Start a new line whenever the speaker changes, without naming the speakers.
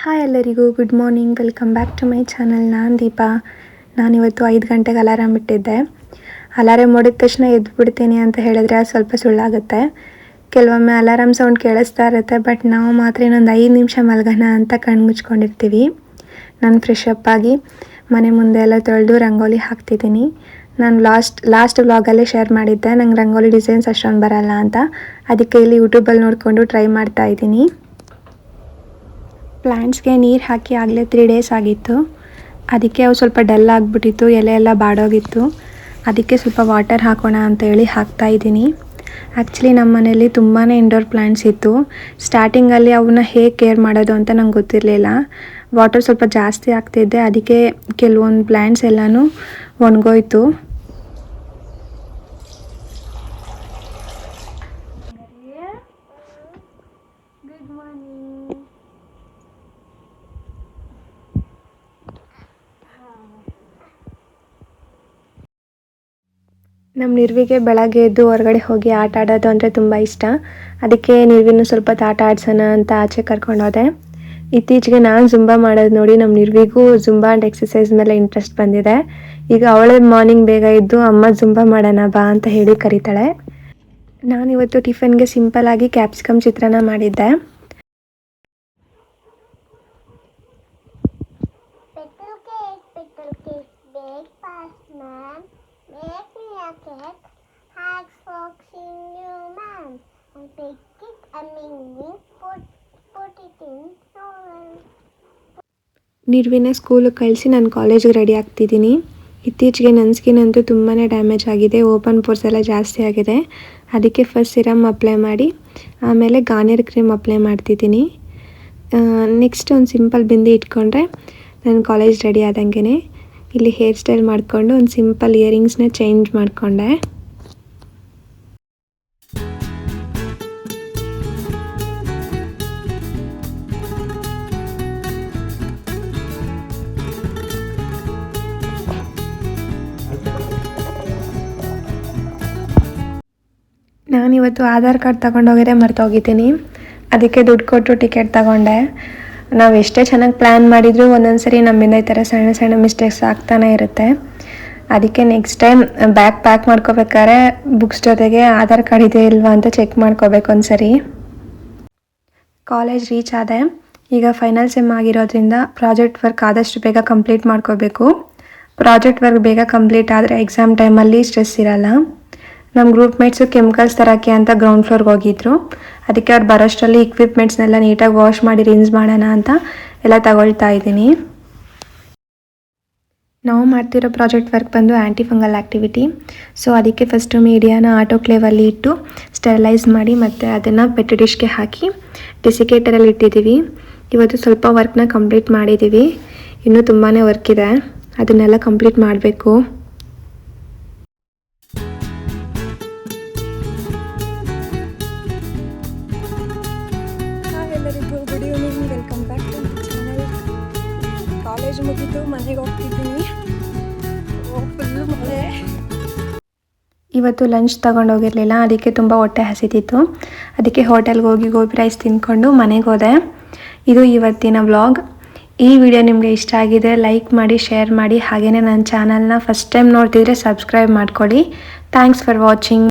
Hi ಎಲ್ಲರಿಗೂ good morning, welcome back to my channel. ನಾನು ದೀಪಾ. ನಾನಿವತ್ತು 5 ಗಂಟೆಗೆ ಅಲಾರಾಮ್ ಇಟ್ಟಿದ್ದೆ. ಅಲಾರಾಮ್ ಹೊಡಿದ ತಕ್ಷಣ ಎದ್ಬಿಡ್ತೀನಿ ಅಂತ ಹೇಳಿದ್ರೆ ಅದು ಸ್ವಲ್ಪ ಸುಳ್ಳಾಗುತ್ತೆ. ಕೆಲವೊಮ್ಮೆ ಅಲಾರಾಮ್ ಸೌಂಡ್ ಕೇಳಿಸ್ತಾ ಇರುತ್ತೆ, ಬಟ್ ನಾವು ಮಾತ್ರ ಇನ್ನೊಂದು 5 ನಿಮಿಷ ಮಲಗೋಣ ಅಂತ ಕಣ್ಣು ಮುಚ್ಕೊಂಡಿರ್ತೀವಿ. ನಾನು ಫ್ರೆಶ್ ಅಪ್ ಆಗಿ ಮನೆ ಮುಂದೆ ಎಲ್ಲ ತೊಳೆದು ರಂಗೋಲಿ ಹಾಕ್ತಿದ್ದೀನಿ. ನಾನು ಲಾಸ್ಟ್ ವ್ಲಾಗಲ್ಲೇ ಶೇರ್ ಮಾಡಿದ್ದೆ ನಂಗೆ ರಂಗೋಲಿ ಡಿಸೈನ್ಸ್ ಅಷ್ಟೊಂದು ಬರಲ್ಲ ಅಂತ. ಅದಕ್ಕೆ ಇಲ್ಲಿ ಯೂಟ್ಯೂಬಲ್ಲಿ ನೋಡಿಕೊಂಡು ಟ್ರೈ ಮಾಡ್ತಾ ಇದ್ದೀನಿ. ಪ್ಲ್ಯಾಂಟ್ಸ್ಗೆ ನೀರು ಹಾಕಿ ಆಗಲೇ 3 ಡೇಸ್ ಆಗಿತ್ತು. ಅದಕ್ಕೆ ಅವು ಸ್ವಲ್ಪ ಡಲ್ ಆಗಿಬಿಟ್ಟಿತ್ತು, ಎಲೆ ಎಲ್ಲ ಬಾಡೋಗಿತ್ತು. ಅದಕ್ಕೆ ಸ್ವಲ್ಪ ವಾಟರ್ ಹಾಕೋಣ ಅಂತ ಹೇಳಿ ಹಾಕ್ತಾಯಿದ್ದೀನಿ. ಆ್ಯಕ್ಚುಲಿ ನಮ್ಮ ಮನೇಲಿ ತುಂಬಾ ಇಂಡೋರ್ ಪ್ಲ್ಯಾಂಟ್ಸ್ ಇತ್ತು. ಸ್ಟಾರ್ಟಿಂಗಲ್ಲಿ ಅವನ್ನ ಹೇಗೆ ಕೇರ್ ಮಾಡೋದು ಅಂತ ನಂಗೆ ಗೊತ್ತಿರಲಿಲ್ಲ. ವಾಟರ್ ಸ್ವಲ್ಪ ಜಾಸ್ತಿ ಆಗ್ತಿದ್ದೆ, ಅದಕ್ಕೆ ಕೆಲವೊಂದು ಪ್ಲ್ಯಾಂಟ್ಸ್ ಎಲ್ಲನೂ ಒಣಗೋಯ್ತು. ನಮ್ಮ ನಿರ್ವಿಗೆ ಬೆಳಗ್ಗೆ ಎದ್ದು ಹೊರಗಡೆ ಹೋಗಿ ಆಟ ಆಡೋದು ಅಂದರೆ ತುಂಬ ಇಷ್ಟ. ಅದಕ್ಕೆ ನಿರ್ವಿನೂ ಸ್ವಲ್ಪ ಆಟ ಆಡ್ಸೋಣ ಅಂತ ಆಚೆ ಕರ್ಕೊಂಡೋದೆ. ಇತ್ತೀಚೆಗೆ ನಾನು ಜುಂಬಾ ಮಾಡೋದು ನೋಡಿ ನಮ್ಮ ನಿರ್ವಿಗೂ ಜುಂಬಾ ಆ್ಯಂಡ್ ಎಕ್ಸಸೈಸ್ ಮೇಲೆ ಇಂಟ್ರೆಸ್ಟ್ ಬಂದಿದೆ. ಈಗ ಅವಳೇ ಮಾರ್ನಿಂಗ್ ಬೇಗ ಎದ್ದು ಅಮ್ಮ ಜುಂಬಾ ಮಾಡೋಣ ಬಾ ಅಂತ ಹೇಳಿ ಕರೀತಾಳೆ. ನಾನಿವತ್ತು ಟಿಫನ್ಗೆ ಸಿಂಪಲ್ಲಾಗಿ ಕ್ಯಾಪ್ಸಿಕಮ್ ಚಿತ್ರಾನ್ನ ಮಾಡಿದ್ದೆ. ನಿರ್ವಿನ ಸ್ಕೂಲಿಗೆ ಕಳಿಸಿ ನಾನು ಕಾಲೇಜಿಗೆ ರೆಡಿ ಆಗ್ತಿದ್ದೀನಿ. ಇತ್ತೀಚೆಗೆ ನನ್ನ ಸ್ಕಿನ್ ಅಂತೂ ತುಂಬಾ ಡ್ಯಾಮೇಜ್ ಆಗಿದೆ, ಓಪನ್ ಪೋರ್ಸ್ ಎಲ್ಲ ಜಾಸ್ತಿ ಆಗಿದೆ. ಅದಕ್ಕೆ ಫಸ್ಟ್ ಸಿರಮ್ ಅಪ್ಲೈ ಮಾಡಿ ಆಮೇಲೆ ಗಾರ್ನಿಯರ್ ಕ್ರೀಮ್ ಅಪ್ಲೈ ಮಾಡ್ತಿದ್ದೀನಿ. ನೆಕ್ಸ್ಟ್ ಒಂದು ಸಿಂಪಲ್ ಬಿಂದಿ ಇಟ್ಕೊಂಡ್ರೆ ನಾನು ಕಾಲೇಜ್ ರೆಡಿ ಆದಂಗೆ. ಇಲ್ಲಿ ಹೇರ್ ಸ್ಟೈಲ್ ಮಾಡಿಕೊಂಡು ಒಂದು ಸಿಂಪಲ್ ಇಯರಿಂಗ್ಸ್ನ ಚೇಂಜ್ ಮಾಡಿಕೊಂಡೆ. ನಾನಿವತ್ತು ಆಧಾರ್ ಕಾರ್ಡ್ ತಗೊಂಡೋಗಿದ್ರೆ ಮರ್ತೋಗಿದ್ದೀನಿ. ಅದಕ್ಕೆ ದುಡ್ಡು ಕೊಟ್ಟು ಟಿಕೆಟ್ ತಗೊಂಡೆ. ನಾವು ಎಷ್ಟೇ ಚೆನ್ನಾಗಿ ಪ್ಲ್ಯಾನ್ ಮಾಡಿದರೂ ಒಂದೊಂದು ಸರಿ ನಮ್ಮಿಂದ ಈ ಥರ ಸಣ್ಣ ಸಣ್ಣ ಮಿಸ್ಟೇಕ್ಸ್ ಆಗ್ತಾನೆ ಇರುತ್ತೆ. ಅದಕ್ಕೆ ನೆಕ್ಸ್ಟ್ ಟೈಮ್ ಬ್ಯಾಗ್ ಪ್ಯಾಕ್ ಮಾಡ್ಕೋಬೇಕಾದ್ರೆ ಬುಕ್ಸ್ ಜೊತೆಗೆ ಆಧಾರ್ ಕಾರ್ಡ್ ಇದೆ ಇಲ್ವಾ ಅಂತ ಚೆಕ್ ಮಾಡ್ಕೋಬೇಕು ಒಂದ್ಸರಿ. ಕಾಲೇಜ್ ರೀಚ್ ಆದೆ. ಈಗ ಫೈನಲ್ ಸೆಮ್ ಆಗಿರೋದ್ರಿಂದ ಪ್ರಾಜೆಕ್ಟ್ ವರ್ಕ್ ಆದಷ್ಟು ಬೇಗ ಕಂಪ್ಲೀಟ್ ಮಾಡ್ಕೋಬೇಕು. ಪ್ರಾಜೆಕ್ಟ್ ವರ್ಕ್ ಬೇಗ ಕಂಪ್ಲೀಟ್ ಆದರೆ ಎಕ್ಸಾಮ್ ಟೈಮಲ್ಲಿ ಸ್ಟ್ರೆಸ್ ಇರಲ್ಲ. ನಮ್ಮ ಗ್ರೂಪ್ ಮೇಟ್ಸು ಕೆಮಿಕಲ್ಸ್ ತರೋಕ್ಕೆ ಅಂತ ಗ್ರೌಂಡ್ ಫ್ಲೋರ್ಗೆ ಹೋಗಿದ್ರು. ಅದಕ್ಕೆ ಅವ್ರು ಬರೋಷ್ಟರಲ್ಲಿ ಇಕ್ವಿಪ್ಮೆಂಟ್ಸ್ನೆಲ್ಲ ನೀಟಾಗಿ ವಾಶ್ ಮಾಡಿ ರಿನ್ಸ್ ಮಾಡೋಣ ಅಂತ ಎಲ್ಲ ತಗೊಳ್ತಾ ಇದ್ದೀನಿ. ನಾವು ಮಾಡ್ತಿರೋ ಪ್ರಾಜೆಕ್ಟ್ ವರ್ಕ್ ಬಂದು ಆ್ಯಂಟಿ ಫಂಗಲ್ ಆ್ಯಕ್ಟಿವಿಟಿ. ಸೊ ಅದಕ್ಕೆ ಫಸ್ಟು ಮೀಡಿಯಾನ ಆಟೋಕ್ಲೇವಲ್ಲಿ ಇಟ್ಟು ಸ್ಟೆರಿಲೈಸ್ ಮಾಡಿ ಮತ್ತು ಅದನ್ನು ಪೆಟ್ ಡಿಶ್ಗೆ ಹಾಕಿ ಡೆಸಿಕೇಟರಲ್ಲಿ ಇಟ್ಟಿದ್ದೀವಿ. ಇವತ್ತು ಸ್ವಲ್ಪ ವರ್ಕ್ನ ಕಂಪ್ಲೀಟ್ ಮಾಡಿದ್ದೀವಿ. ಇನ್ನೂ ತುಂಬಾ ವರ್ಕ್ ಇದೆ, ಅದನ್ನೆಲ್ಲ ಕಂಪ್ಲೀಟ್ ಮಾಡಬೇಕು. ಎಲ್ಲರಿಗೂ good evening, welcome back to my channel. College ಮುಗಿದು ಮನೆಗೆ ಹೋಗ್ತಿದ್ದೀನಿ. ಫುಲ್ಲು ಮಳೆ. ಇವತ್ತು ಲಂಚ್ ತೊಗೊಂಡೋಗಿರಲಿಲ್ಲ, ಅದಕ್ಕೆ ತುಂಬ ಹೊಟ್ಟೆ ಹಸಿತಿತ್ತು. ಅದಕ್ಕೆ ಹೋಟೆಲ್ಗೆ ಹೋಗಿ ಗೋಬಿ ರೈಸ್ ತಿಂದ್ಕೊಂಡು ಮನೆಗೆ ಹೋದೆ. ಇದು ಇವತ್ತಿನ ವ್ಲಾಗ್. ಈ ವಿಡಿಯೋ ನಿಮಗೆ ಇಷ್ಟ ಆಗಿದೆ ಲೈಕ್ ಮಾಡಿ, ಶೇರ್ ಮಾಡಿ. ಹಾಗೆಯೇ ನನ್ನ ಚಾನಲ್ನ ಫಸ್ಟ್ ಟೈಮ್ ನೋಡ್ತಿದ್ರೆ ಸಬ್ಸ್ಕ್ರೈಬ್ ಮಾಡ್ಕೊಳ್ಳಿ. Thanks for watching.